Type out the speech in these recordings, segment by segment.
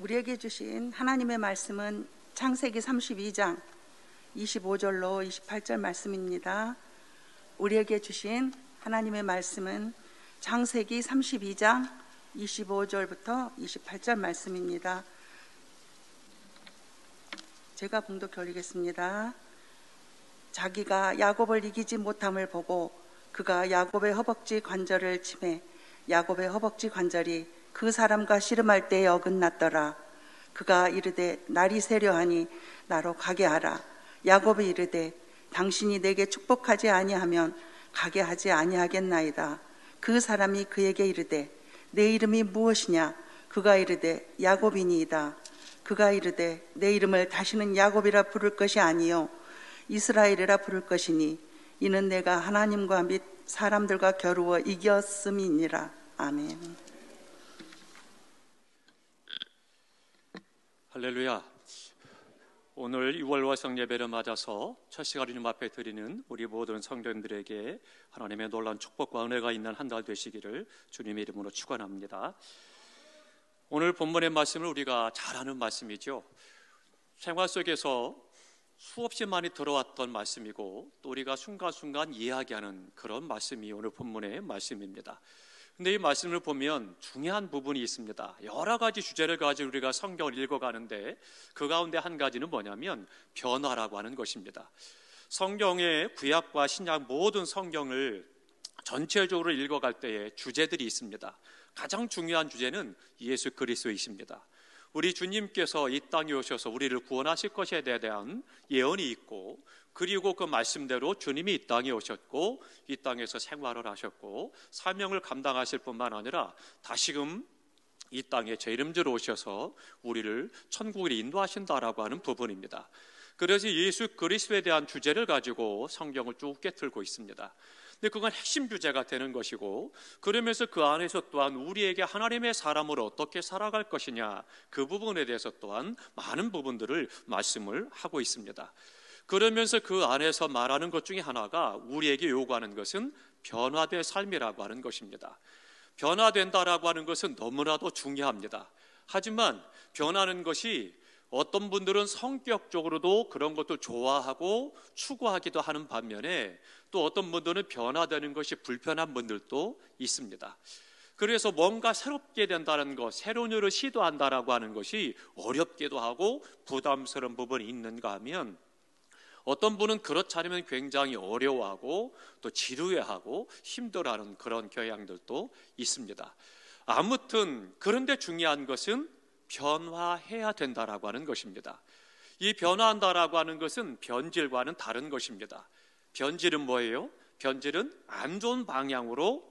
우리에게 주신 하나님의 말씀은 창세기 32장 25절로 28절 말씀입니다. 우리에게 주신 하나님의 말씀은 창세기 32장 25절부터 28절 말씀입니다. 제가 봉독해 올리겠습니다. 자기가 야곱을 이기지 못함을 보고 그가 야곱의 허벅지 관절을 치매 야곱의 허벅지 관절이 그 사람과 씨름할 때에 어긋났더라. 그가 이르되 날이 새려하니 나로 가게 하라. 야곱이 이르되 당신이 내게 축복하지 아니하면 가게 하지 아니하겠나이다. 그 사람이 그에게 이르되 내 이름이 무엇이냐? 그가 이르되 야곱이니이다. 그가 이르되 내 이름을 다시는 야곱이라 부를 것이 아니요 이스라엘이라 부를 것이니 이는 내가 하나님과 및 사람들과 겨루어 이겼음이니라. 아멘. 할렐루야. 오늘 6월 화성 예배를 맞아서 첫 시간 주님 앞에 드리는 우리 모든 성도님들에게 하나님의 놀라운 축복과 은혜가 있는 한 달 되시기를 주님의 이름으로 축원합니다. 오늘 본문의 말씀을 우리가 잘 아는 말씀이죠. 생활 속에서 수없이 많이 들어왔던 말씀이고 또 우리가 순간순간 이야기하는 그런 말씀이 오늘 본문의 말씀입니다. 근데 이 말씀을 보면 중요한 부분이 있습니다. 여러 가지 주제를 가지고 우리가 성경을 읽어가는데 그 가운데 한 가지는 뭐냐면 변화라고 하는 것입니다. 성경의 구약과 신약 모든 성경을 전체적으로 읽어갈 때에 주제들이 있습니다. 가장 중요한 주제는 예수 그리스도이십니다. 우리 주님께서 이 땅에 오셔서 우리를 구원하실 것에 대한 예언이 있고 그리고 그 말씀대로 주님이 이 땅에 오셨고 이 땅에서 생활을 하셨고 사명을 감당하실 뿐만 아니라 다시금 이 땅에 제 이름대로 오셔서 우리를 천국으로 인도하신다라고 하는 부분입니다. 그래서 예수 그리스도에 대한 주제를 가지고 성경을 쭉 깨틀고 있습니다. 근데 그건 핵심 주제가 되는 것이고 그러면서 그 안에서 또한 우리에게 하나님의 사람으로 어떻게 살아갈 것이냐 그 부분에 대해서 또한 많은 부분들을 말씀을 하고 있습니다. 그러면서 그 안에서 말하는 것 중에 하나가 우리에게 요구하는 것은 변화된 삶이라고 하는 것입니다. 변화된다라고 하는 것은 너무나도 중요합니다. 하지만 변하는 것이 어떤 분들은 성격적으로도 그런 것도 좋아하고 추구하기도 하는 반면에 또 어떤 분들은 변화되는 것이 불편한 분들도 있습니다. 그래서 뭔가 새롭게 된다는 것, 새로운 일을 시도한다라고 하는 것이 어렵기도 하고 부담스러운 부분이 있는가 하면 어떤 분은 그렇지 않으면 굉장히 어려워하고 또 지루해하고 힘들어하는 그런 경향들도 있습니다. 아무튼 그런데 중요한 것은 변화해야 된다라고 하는 것입니다. 이 변화한다라고 하는 것은 변질과는 다른 것입니다. 변질은 뭐예요? 변질은 안 좋은 방향으로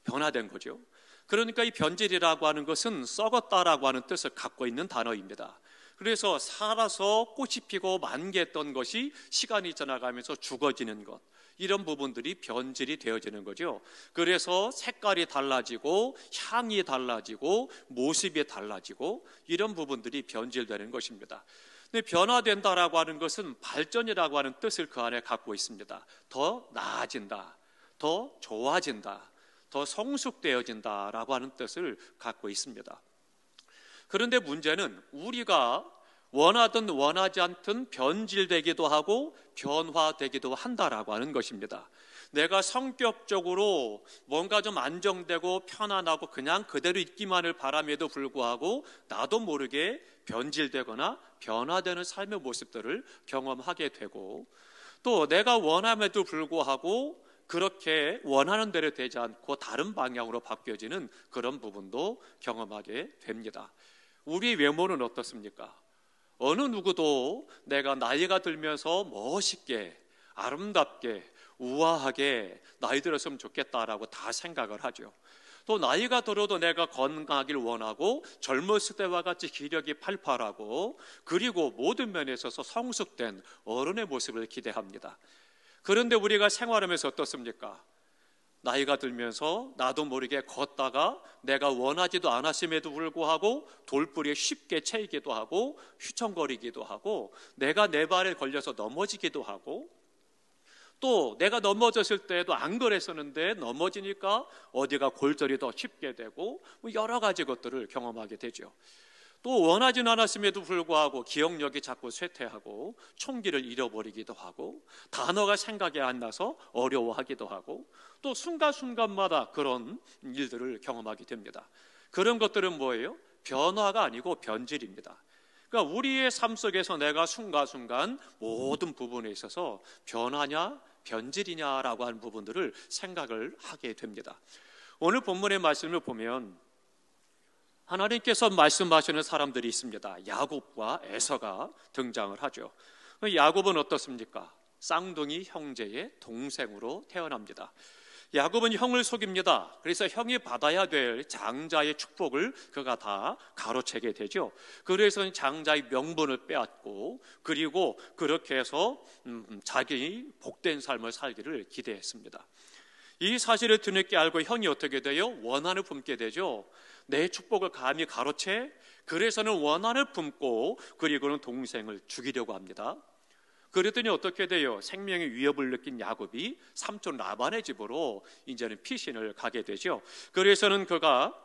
변화된 거죠. 그러니까 이 변질이라고 하는 것은 썩었다라고 하는 뜻을 갖고 있는 단어입니다. 그래서 살아서 꽃이 피고 만개했던 것이 시간이 지나가면서 죽어지는 것, 이런 부분들이 변질이 되어지는 거죠. 그래서 색깔이 달라지고 향이 달라지고 모습이 달라지고 이런 부분들이 변질되는 것입니다. 근데 변화된다라고 하는 것은 발전이라고 하는 뜻을 그 안에 갖고 있습니다. 더 나아진다, 더 좋아진다, 더 성숙되어진다라고 하는 뜻을 갖고 있습니다. 그런데 문제는 우리가 원하든 원하지 않든 변질되기도 하고 변화되기도 한다라고 하는 것입니다. 내가 성격적으로 뭔가 좀 안정되고 편안하고 그냥 그대로 있기만을 바람에도 불구하고 나도 모르게 변질되거나 변화되는 삶의 모습들을 경험하게 되고 또 내가 원함에도 불구하고 그렇게 원하는 대로 되지 않고 다른 방향으로 바뀌어지는 그런 부분도 경험하게 됩니다. 우리 외모는 어떻습니까? 어느 누구도 내가 나이가 들면서 멋있게, 아름답게, 우아하게 나이 들었으면 좋겠다라고 다 생각을 하죠. 또 나이가 들어도 내가 건강하길 원하고 젊었을 때와 같이 기력이 팔팔하고 그리고 모든 면에 있어서 성숙된 어른의 모습을 기대합니다. 그런데 우리가 생활하면서 어떻습니까? 나이가 들면서 나도 모르게 걷다가 내가 원하지도 않았음에도 불구하고 돌부리에 쉽게 채이기도 하고 휘청거리기도 하고 내가 내 발에 걸려서 넘어지기도 하고 또 내가 넘어졌을 때도 안 그랬었는데 넘어지니까 어디가 골절이 더 쉽게 되고 여러 가지 것들을 경험하게 되죠. 또 원하지는 않았음에도 불구하고 기억력이 자꾸 쇠퇴하고 총기를 잃어버리기도 하고 단어가 생각이 안 나서 어려워하기도 하고 또 순간순간마다 그런 일들을 경험하게 됩니다. 그런 것들은 뭐예요? 변화가 아니고 변질입니다. 그러니까 우리의 삶 속에서 내가 순간순간 모든 부분에 있어서 변화냐 변질이냐라고 하는 부분들을 생각을 하게 됩니다. 오늘 본문의 말씀을 보면 하나님께서 말씀하시는 사람들이 있습니다. 야곱과 에서가 등장을 하죠. 야곱은 어떻습니까? 쌍둥이 형제의 동생으로 태어납니다. 야곱은 형을 속입니다. 그래서 형이 받아야 될 장자의 축복을 그가 다 가로채게 되죠. 그래서 장자의 명분을 빼앗고 그리고 그렇게 해서 자기 복된 삶을 살기를 기대했습니다. 이 사실을 뒤늦게 알고 형이 어떻게 돼요? 원한을 품게 되죠. 내 축복을 감히 가로채 그래서는 원한을 품고 그리고는 동생을 죽이려고 합니다. 그랬더니 어떻게 돼요? 생명의 위협을 느낀 야곱이 삼촌 라반의 집으로 이제는 피신을 가게 되죠. 그래서는 그가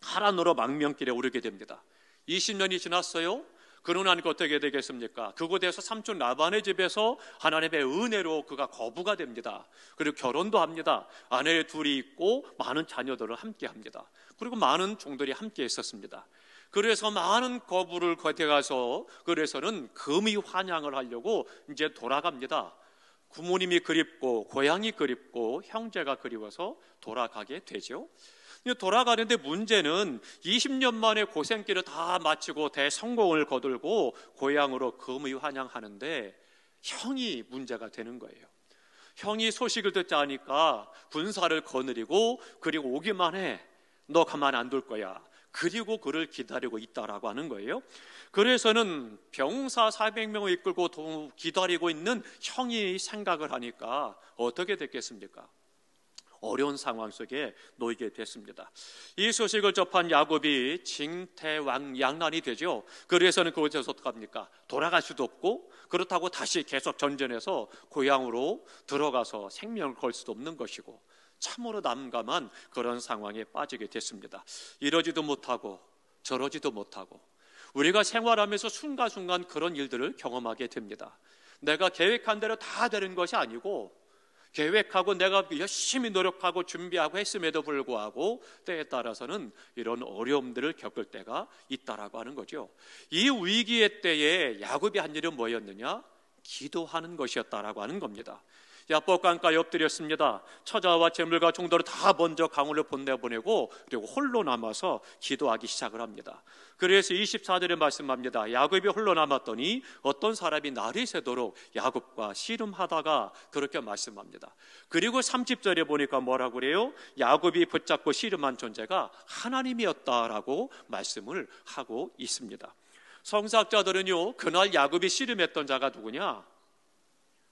하란으로 망명길에 오르게 됩니다. 20년이 지났어요. 그러고 나니까 어떻게 되겠습니까? 그곳에서 삼촌 라반의 집에서 하나님의 은혜로 그가 거부가 됩니다. 그리고 결혼도 합니다. 아내 둘이 있고 많은 자녀들을 함께 합니다. 그리고 많은 종들이 함께 있었습니다. 그래서 많은 거부를 거쳐가서 그래서는 금이 환향을 하려고 이제 돌아갑니다. 부모님이 그립고 고향이 그립고 형제가 그리워서 돌아가게 되죠. 돌아가는데 문제는 20년 만에 고생길을 다 마치고 대성공을 거들고 고향으로 금이 환향하는데 형이 문제가 되는 거예요. 형이 소식을 듣지 않으니까 군사를 거느리고 그리고 오기만 해. 너 가만 안 둘 거야. 그리고 그를 기다리고 있다라고 하는 거예요. 그래서는 병사 400명을 이끌고 기다리고 있는 형이 생각을 하니까 어떻게 됐겠습니까? 어려운 상황 속에 놓이게 됐습니다. 이 소식을 접한 야곱이 징태왕양난이 되죠. 그래서는 그곳에서 어떡합니까? 돌아갈 수도 없고 그렇다고 다시 계속 전전해서 고향으로 들어가서 생명을 걸 수도 없는 것이고 참으로 난감한 그런 상황에 빠지게 됐습니다. 이러지도 못하고 저러지도 못하고 우리가 생활하면서 순간순간 그런 일들을 경험하게 됩니다. 내가 계획한 대로 다 되는 것이 아니고 계획하고 내가 열심히 노력하고 준비하고 했음에도 불구하고 때에 따라서는 이런 어려움들을 겪을 때가 있다라고 하는 거죠. 이 위기의 때에 야곱이 한 일은 뭐였느냐? 기도하는 것이었다라고 하는 겁니다. 야복 강가에 엎드렸습니다. 처자와 재물과 종들을 다 먼저 강으로 보내보내고 그리고 홀로 남아서 기도하기 시작을 합니다. 그래서 24절에 말씀합니다. 야곱이 홀로 남았더니 어떤 사람이 날이 새도록 야곱과 씨름하다가 그렇게 말씀합니다. 그리고 30절에 보니까 뭐라고 그래요? 야곱이 붙잡고 씨름한 존재가 하나님이었다라고 말씀을 하고 있습니다. 성서학자들은요, 그날 야곱이 씨름했던 자가 누구냐?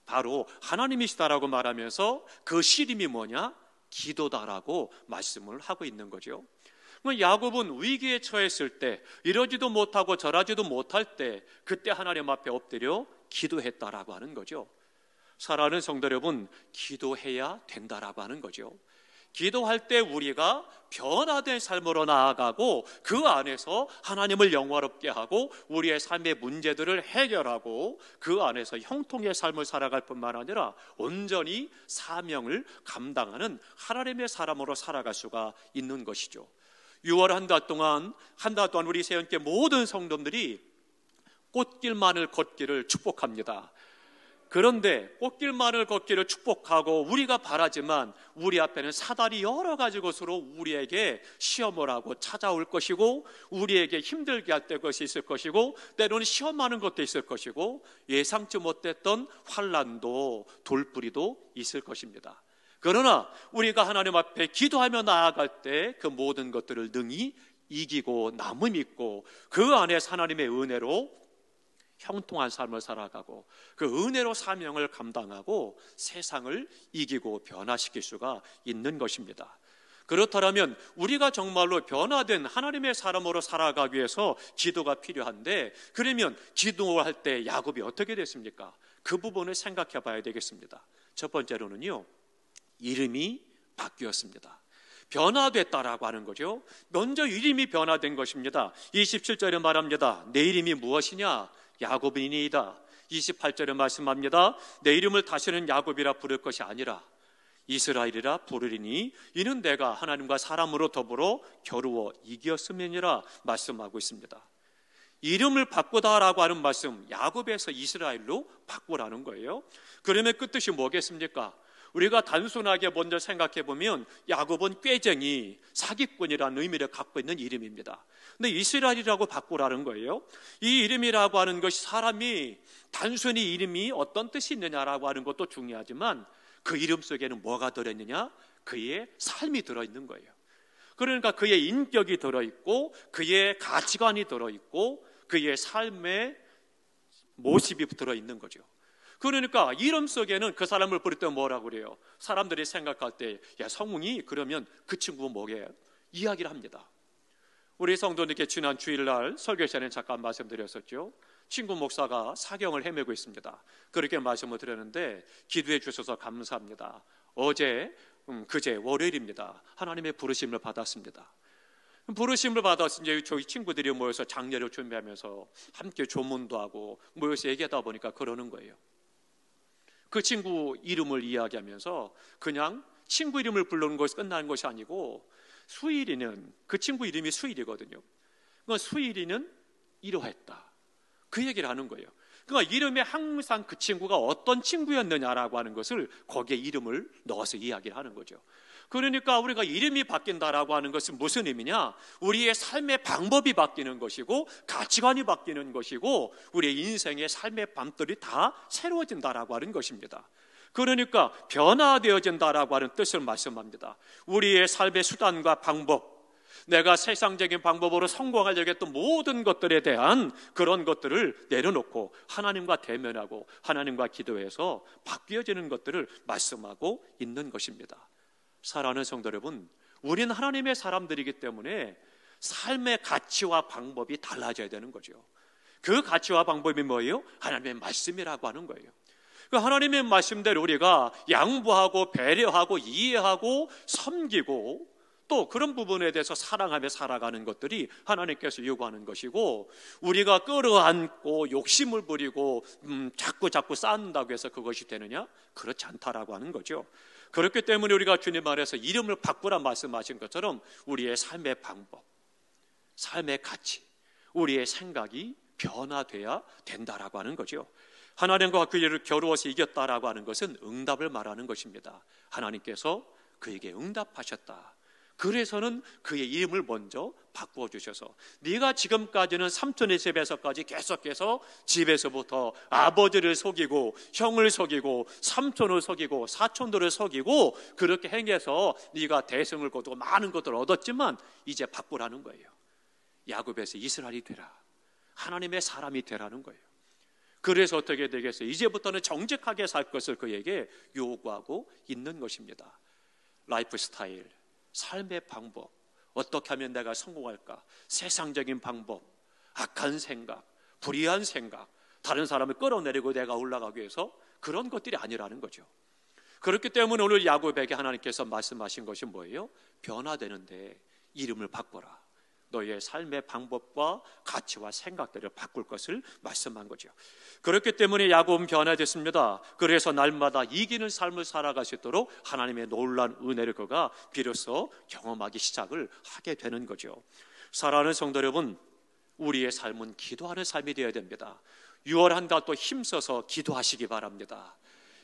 바로 하나님이시다라고 말하면서 그 씨름이 뭐냐? 기도다라고 말씀을 하고 있는 거죠. 야곱은 위기에 처했을 때, 이러지도 못하고 저러지도 못할 때 그때 하나님 앞에 엎드려 기도했다라고 하는 거죠. 사랑하는 성도 여러분, 기도해야 된다라고 하는 거죠. 기도할 때 우리가 변화된 삶으로 나아가고 그 안에서 하나님을 영화롭게 하고 우리의 삶의 문제들을 해결하고 그 안에서 형통의 삶을 살아갈 뿐만 아니라 온전히 사명을 감당하는 하나님의 사람으로 살아갈 수가 있는 것이죠. 6월 한 달 동안 우리 새언교회 모든 성도들이 꽃길만을 걷기를 축복합니다. 그런데 꽃길만을 걷기를 축복하고 우리가 바라지만 우리 앞에는 사달이 여러 가지 것으로 우리에게 시험을 하고 찾아올 것이고 우리에게 힘들게 할 때 것이 있을 것이고 때로는 시험하는 것도 있을 것이고 예상치 못했던 환난도 돌부리도 있을 것입니다. 그러나 우리가 하나님 앞에 기도하며 나아갈 때 그 모든 것들을 능히 이기고 남음 있고 그 안에 하나님의 은혜로 형통한 삶을 살아가고 그 은혜로 사명을 감당하고 세상을 이기고 변화시킬 수가 있는 것입니다. 그렇다면 우리가 정말로 변화된 하나님의 사람으로 살아가기 위해서 기도가 필요한데 그러면 기도할 때 야곱이 어떻게 됐습니까? 그 부분을 생각해 봐야 되겠습니다. 첫 번째로는요, 이름이 바뀌었습니다. 변화됐다라고 하는 거죠. 먼저 이름이 변화된 것입니다. 27절에 말합니다. 내 이름이 무엇이냐? 야곱이니이다. 28절에 말씀합니다. 내 이름을 다시는 야곱이라 부를 것이 아니라 이스라엘이라 부르리니 이는 내가 하나님과 사람으로 더불어 겨루어 이겼음이니라 말씀하고 있습니다. 이름을 바꾸다라고 하는 말씀, 야곱에서 이스라엘로 바꾸라는 거예요. 그러면 그 뜻이 뭐겠습니까? 우리가 단순하게 먼저 생각해 보면 야곱은 꾀쟁이, 사기꾼이라는 의미를 갖고 있는 이름입니다. 근데 이스라엘이라고 바꾸라는 거예요. 이 이름이라고 하는 것이 사람이 단순히 이름이 어떤 뜻이 있느냐라고 하는 것도 중요하지만 그 이름 속에는 뭐가 들어있느냐? 그의 삶이 들어있는 거예요. 그러니까 그의 인격이 들어있고 그의 가치관이 들어있고 그의 삶의 모습이 들어있는 거죠. 그러니까 이름 속에는 그 사람을 부를 때 뭐라고 그래요? 사람들이 생각할 때 야, 성웅이 그러면 그 친구 뭐게? 이야기를 합니다. 우리 성도님께 지난 주일날 설교 시간에 잠깐 말씀드렸었죠. 친구 목사가 사경을 헤매고 있습니다. 그렇게 말씀을 드렸는데 기도해 주셔서 감사합니다. 그제 월요일입니다. 하나님의 부르심을 받았습니다. 부르심을 받아서 이제 저희 친구들이 모여서 장례를 준비하면서 함께 조문도 하고 모여서 얘기하다 보니까 그러는 거예요. 그 친구 이름을 이야기하면서 그냥 친구 이름을 부르는 것이 끝나는 것이 아니고 수일이는 그 친구 이름이 수일이거든요. 그러니까 수일이는 이러했다. 그 얘기를 하는 거예요. 그러니까 이름에 항상 그 친구가 어떤 친구였느냐라고 하는 것을 거기에 이름을 넣어서 이야기를 하는 거죠. 그러니까 우리가 이름이 바뀐다라고 하는 것은 무슨 의미냐? 우리의 삶의 방법이 바뀌는 것이고 가치관이 바뀌는 것이고 우리의 인생의 삶의 밤들이 다 새로워진다라고 하는 것입니다. 그러니까 변화되어진다라고 하는 뜻을 말씀합니다. 우리의 삶의 수단과 방법, 내가 세상적인 방법으로 성공하려고 했던 모든 것들에 대한 그런 것들을 내려놓고 하나님과 대면하고 하나님과 기도해서 바뀌어지는 것들을 말씀하고 있는 것입니다. 사랑하는 성도 여러분, 우리는 하나님의 사람들이기 때문에 삶의 가치와 방법이 달라져야 되는 거죠. 그 가치와 방법이 뭐예요? 하나님의 말씀이라고 하는 거예요. 그 하나님의 말씀대로 우리가 양보하고 배려하고 이해하고 섬기고 또 그런 부분에 대해서 사랑하며 살아가는 것들이 하나님께서 요구하는 것이고 우리가 끌어안고 욕심을 부리고 자꾸 쌓는다고 해서 그것이 되느냐? 그렇지 않다라고 하는 거죠. 그렇기 때문에 우리가 주님 안에서 이름을 바꾸라 말씀하신 것처럼 우리의 삶의 방법, 삶의 가치, 우리의 생각이 변화돼야 된다라고 하는 거죠. 하나님과 그 일을 겨루어서 이겼다라고 하는 것은 응답을 말하는 것입니다. 하나님께서 그에게 응답하셨다. 그래서는 그의 이름을 먼저 바꾸어 주셔서 네가 지금까지는 삼촌의 집에서까지 계속해서 집에서부터 아버지를 속이고 형을 속이고 삼촌을 속이고 사촌들을 속이고 그렇게 행해서 네가 대승을 거두고 많은 것들을 얻었지만 이제 바꾸라는 거예요. 야곱에서 이스라엘이 되라. 하나님의 사람이 되라는 거예요. 그래서 어떻게 되겠어요? 이제부터는 정직하게 살 것을 그에게 요구하고 있는 것입니다. 라이프 스타일, 삶의 방법, 어떻게 하면 내가 성공할까? 세상적인 방법, 악한 생각, 불의한 생각, 다른 사람을 끌어내리고 내가 올라가기 위해서 그런 것들이 아니라는 거죠. 그렇기 때문에 오늘 야곱에게 하나님께서 말씀하신 것이 뭐예요? 변화되는데 이름을 바꿔라. 너의 삶의 방법과 가치와 생각들을 바꿀 것을 말씀한 거죠. 그렇기 때문에 야곱은 변화됐습니다. 그래서 날마다 이기는 삶을 살아갈 수 있도록 하나님의 놀라운 은혜를 그가 비로소 경험하기 시작을 하게 되는 거죠. 사랑하는 성도 여러분, 우리의 삶은 기도하는 삶이 되어야 됩니다. 6월 한 달 또 힘써서 기도하시기 바랍니다.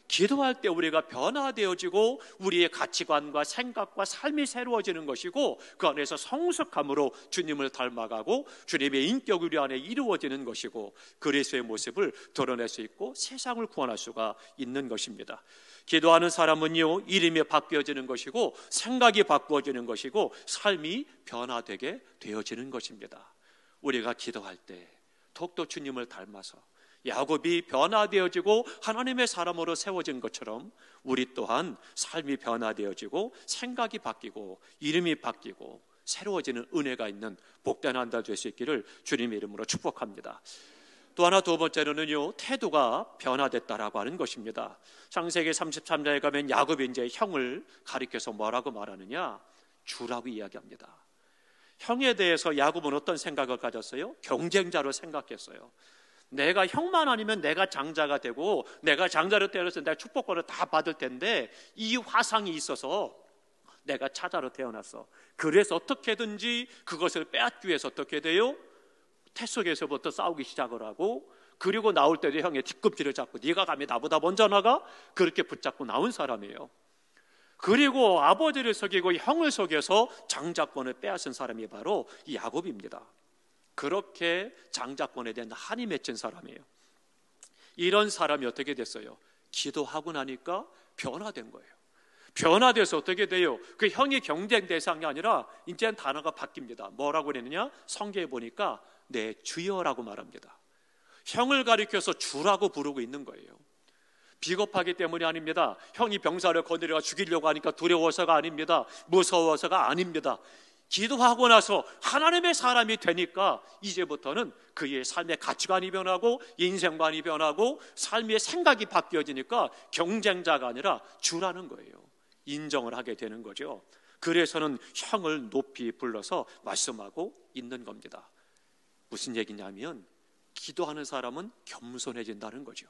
기도할 때 우리가 변화되어지고 우리의 가치관과 생각과 삶이 새로워지는 것이고 그 안에서 성숙함으로 주님을 닮아가고 주님의 인격이 우리 안에 이루어지는 것이고 그리스도의 모습을 드러낼 수 있고 세상을 구원할 수가 있는 것입니다. 기도하는 사람은요, 이름이 바뀌어지는 것이고 생각이 바꾸어지는 것이고 삶이 변화되게 되어지는 것입니다. 우리가 기도할 때 더욱더 주님을 닮아서 야곱이 변화되어지고 하나님의 사람으로 세워진 것처럼 우리 또한 삶이 변화되어지고 생각이 바뀌고 이름이 바뀌고 새로워지는 은혜가 있는 복된 한 달 될 수 있기를 주님의 이름으로 축복합니다. 또 하나 두 번째로는요, 태도가 변화됐다라고 하는 것입니다. 창세기 33장에 가면 야곱이 이제 형을 가리켜서 뭐라고 말하느냐? 주라고 이야기합니다. 형에 대해서 야곱은 어떤 생각을 가졌어요? 경쟁자로 생각했어요. 내가 형만 아니면 내가 장자가 되고 내가 장자로 태어나서 내가 축복권을 다 받을 텐데 이 화상이 있어서 내가 차자로 태어났어. 그래서 어떻게든지 그것을 빼앗기 위해서 어떻게 돼요? 태 속에서부터 싸우기 시작을 하고, 그리고 나올 때도 형의 뒤꿈치를 잡고 네가 감히 나보다 먼저 나가? 그렇게 붙잡고 나온 사람이에요. 그리고 아버지를 속이고 형을 속여서 장자권을 빼앗은 사람이 바로 이 야곱입니다. 그렇게 장자권에 대한 한이 맺힌 사람이에요. 이런 사람이 어떻게 됐어요? 기도하고 나니까 변화된 거예요. 변화돼서 어떻게 돼요? 그 형이 경쟁 대상이 아니라 이제는 단어가 바뀝니다. 뭐라고 그랬느냐? 성경에 보니까 내 주여라고 말합니다. 형을 가리켜서 주라고 부르고 있는 거예요. 비겁하기 때문이 아닙니다. 형이 병사를 거느려 죽이려고 하니까 두려워서가 아닙니다. 무서워서가 아닙니다. 기도하고 나서 하나님의 사람이 되니까 이제부터는 그의 삶의 가치관이 변하고 인생관이 변하고 삶의 생각이 바뀌어지니까 경쟁자가 아니라 주라는 거예요. 인정을 하게 되는 거죠. 그래서는 형을 높이 불러서 말씀하고 있는 겁니다. 무슨 얘기냐면 기도하는 사람은 겸손해진다는 거죠.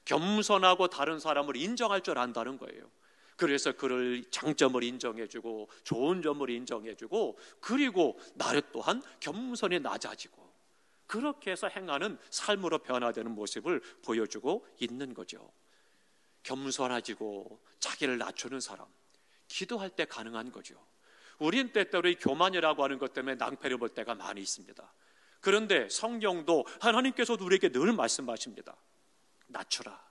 겸손하고 다른 사람을 인정할 줄 안다는 거예요. 그래서 그를 장점을 인정해주고 좋은 점을 인정해주고, 그리고 나를 또한 겸손히 낮아지고, 그렇게 해서 행하는 삶으로 변화되는 모습을 보여주고 있는 거죠. 겸손해지고 자기를 낮추는 사람, 기도할 때 가능한 거죠. 우린 때때로 이 교만이라고 하는 것 때문에 낭패를 볼 때가 많이 있습니다. 그런데 성경도 하나님께서도 우리에게 늘 말씀하십니다. 낮추라,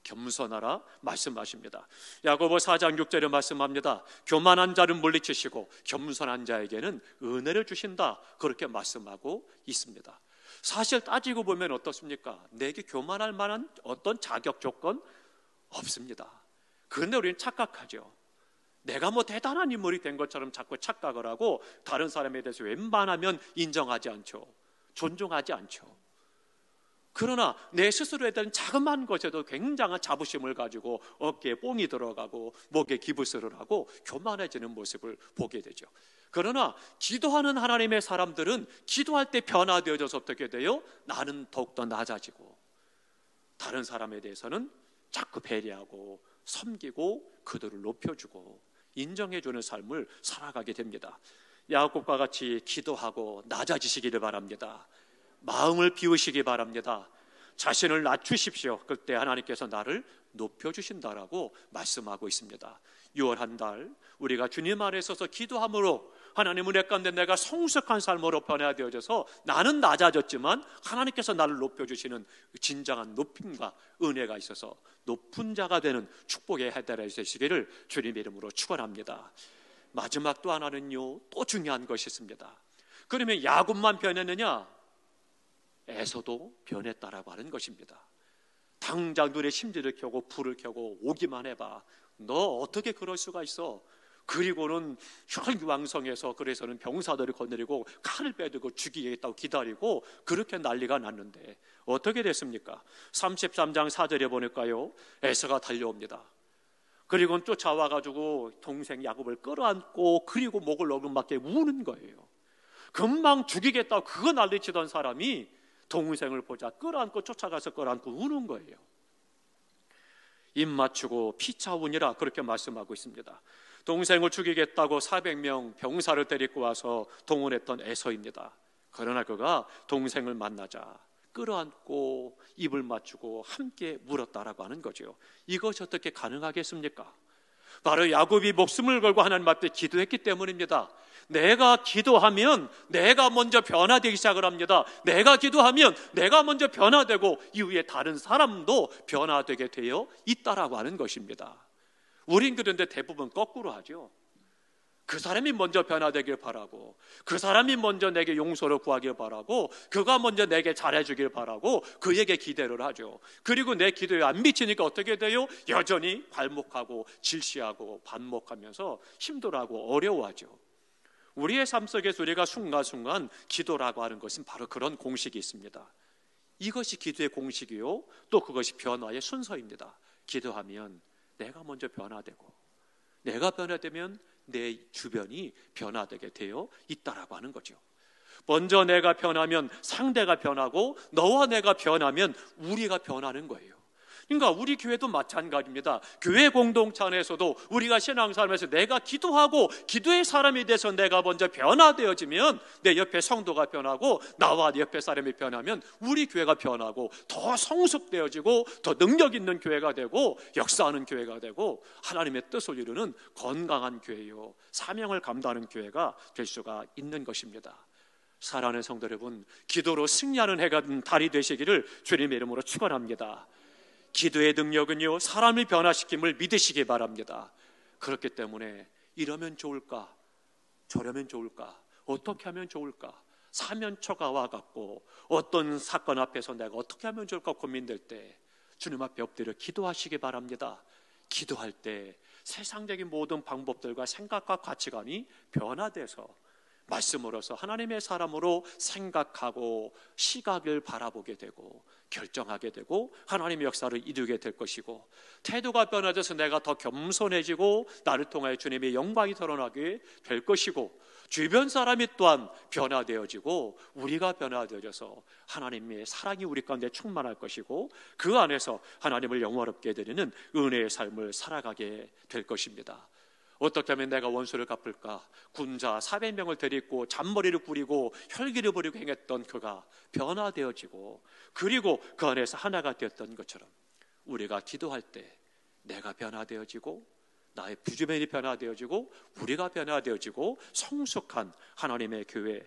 겸손하라 말씀하십니다. 야고보 4장 6절에 말씀합니다. 교만한 자를 물리치시고 겸손한 자에게는 은혜를 주신다, 그렇게 말씀하고 있습니다. 사실 따지고 보면 어떻습니까? 내게 교만할 만한 어떤 자격 조건 없습니다. 그런데 우리는 착각하죠. 내가 뭐 대단한 인물이 된 것처럼 자꾸 착각을 하고 다른 사람에 대해서 웬만하면 인정하지 않죠. 존중하지 않죠. 그러나 내 스스로에 대한 자그마한 것에도 굉장한 자부심을 가지고 어깨에 뽕이 들어가고 목에 기부스를 하고 교만해지는 모습을 보게 되죠. 그러나 기도하는 하나님의 사람들은 기도할 때 변화되어져서 어떻게 돼요? 나는 더욱더 낮아지고 다른 사람에 대해서는 자꾸 배려하고 섬기고 그들을 높여주고 인정해주는 삶을 살아가게 됩니다. 야곱과 같이 기도하고 낮아지시기를 바랍니다. 마음을 비우시기 바랍니다. 자신을 낮추십시오. 그때 하나님께서 나를 높여주신다라고 말씀하고 있습니다. 6월 한 달 우리가 주님 안에 서서 기도함으로 하나님 은혜 가운데 내가 성숙한 삶으로 변화되어져서 나는 낮아졌지만 하나님께서 나를 높여주시는 진정한 높임과 은혜가 있어서 높은 자가 되는 축복의 해 달이 되시기를 주님 이름으로 축원합니다. 마지막 또 하나는요, 또 중요한 것이 있습니다. 그러면 야곱만 변했느냐? 에서도 변했다라고 하는 것입니다. 당장 눈에 심지를 켜고 불을 켜고 오기만 해봐. 너 어떻게 그럴 수가 있어? 그리고는 혈기왕성해서 그래서는 병사들을 거느리고 칼을 빼들고 죽이겠다고 기다리고 그렇게 난리가 났는데 어떻게 됐습니까? 33장 4절에 보니까요, 에서가 달려옵니다. 그리고는 쫓아와가지고 동생 야곱을 끌어안고 그리고 목을 어루만게 우는 거예요. 금방 죽이겠다고 그거 난리치던 사람이 동생을 보자 끌어안고 쫓아가서 끌어안고 우는 거예요. 입 맞추고 피차우니라 그렇게 말씀하고 있습니다. 동생을 죽이겠다고 400명 병사를 데리고 와서 동원했던 에서입니다. 그러나 그가 동생을 만나자 끌어안고 입을 맞추고 함께 물었다라고 하는 거죠. 이것이 어떻게 가능하겠습니까? 바로 야곱이 목숨을 걸고 하나님 앞에 기도했기 때문입니다. 내가 기도하면 내가 먼저 변화되기 시작을 합니다. 내가 기도하면 내가 먼저 변화되고 이후에 다른 사람도 변화되게 되어 있다라고 하는 것입니다. 우린 그런데 대부분 거꾸로 하죠. 그 사람이 먼저 변화되길 바라고 그 사람이 먼저 내게 용서를 구하길 바라고 그가 먼저 내게 잘해주길 바라고 그에게 기대를 하죠. 그리고 내 기도에 안 미치니까 어떻게 돼요? 여전히 발목하고 질시하고 반목하면서 힘들어하고 어려워하죠. 우리의 삶 속에서 우리가 순간순간 기도라고 하는 것은 바로 그런 공식이 있습니다. 이것이 기도의 공식이요, 또 그것이 변화의 순서입니다. 기도하면 내가 먼저 변화되고 내가 변화되면 내 주변이 변화되게 되어 있다라고 하는 거죠. 먼저 내가 변하면 상대가 변하고 너와 내가 변하면 우리가 변하는 거예요. 그러니까 우리 교회도 마찬가지입니다. 교회 공동체 안에서도 우리가 신앙생활에서 내가 기도하고 기도의 사람이 돼서 내가 먼저 변화되어지면 내 옆에 성도가 변하고 나와 내 옆에 사람이 변하면 우리 교회가 변하고 더 성숙되어지고 더 능력 있는 교회가 되고 역사하는 교회가 되고 하나님의 뜻을 이루는 건강한 교회요, 사명을 감당하는 교회가 될 수가 있는 것입니다. 사랑하는 성도 여러분, 기도로 승리하는 해가 된 달이 되시기를 주님의 이름으로 축원합니다. 기도의 능력은요, 사람을 변화시킴을 믿으시기 바랍니다. 그렇기 때문에 이러면 좋을까, 저러면 좋을까, 어떻게 하면 좋을까, 사면초가와 같고 어떤 사건 앞에서 내가 어떻게 하면 좋을까 고민될 때 주님 앞에 엎드려 기도하시기 바랍니다. 기도할 때 세상적인 모든 방법들과 생각과 가치관이 변화돼서 말씀으로서 하나님의 사람으로 생각하고 시각을 바라보게 되고 결정하게 되고 하나님의 역사를 이루게 될 것이고, 태도가 변화돼서 내가 더 겸손해지고 나를 통하여 주님의 영광이 드러나게 될 것이고, 주변 사람이 또한 변화되어지고 우리가 변화되어져서 하나님의 사랑이 우리 가운데 충만할 것이고, 그 안에서 하나님을 영화롭게 드리는 은혜의 삶을 살아가게 될 것입니다. 어떻게 하면 내가 원수를 갚을까? 군자 400명을 데리고 잔머리를 뿌리고 혈기를 부리고 행했던 그가 변화되어지고, 그리고 그 안에서 하나가 되었던 것처럼 우리가 기도할 때 내가 변화되어지고 나의 주변이 변화되어지고 우리가 변화되어지고 성숙한 하나님의 교회,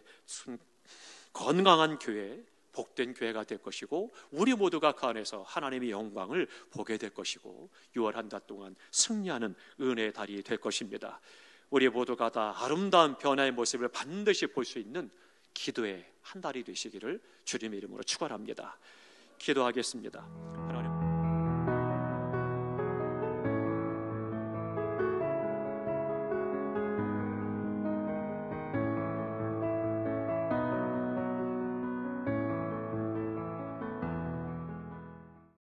건강한 교회, 복된 교회가 될 것이고, 우리 모두가 그 안에서 하나님의 영광을 보게 될 것이고 6월 한 달 동안 승리하는 은혜의 달이 될 것입니다. 우리 모두가 다 아름다운 변화의 모습을 반드시 볼 수 있는 기도의 한 달이 되시기를 주님의 이름으로 축원합니다. 기도하겠습니다.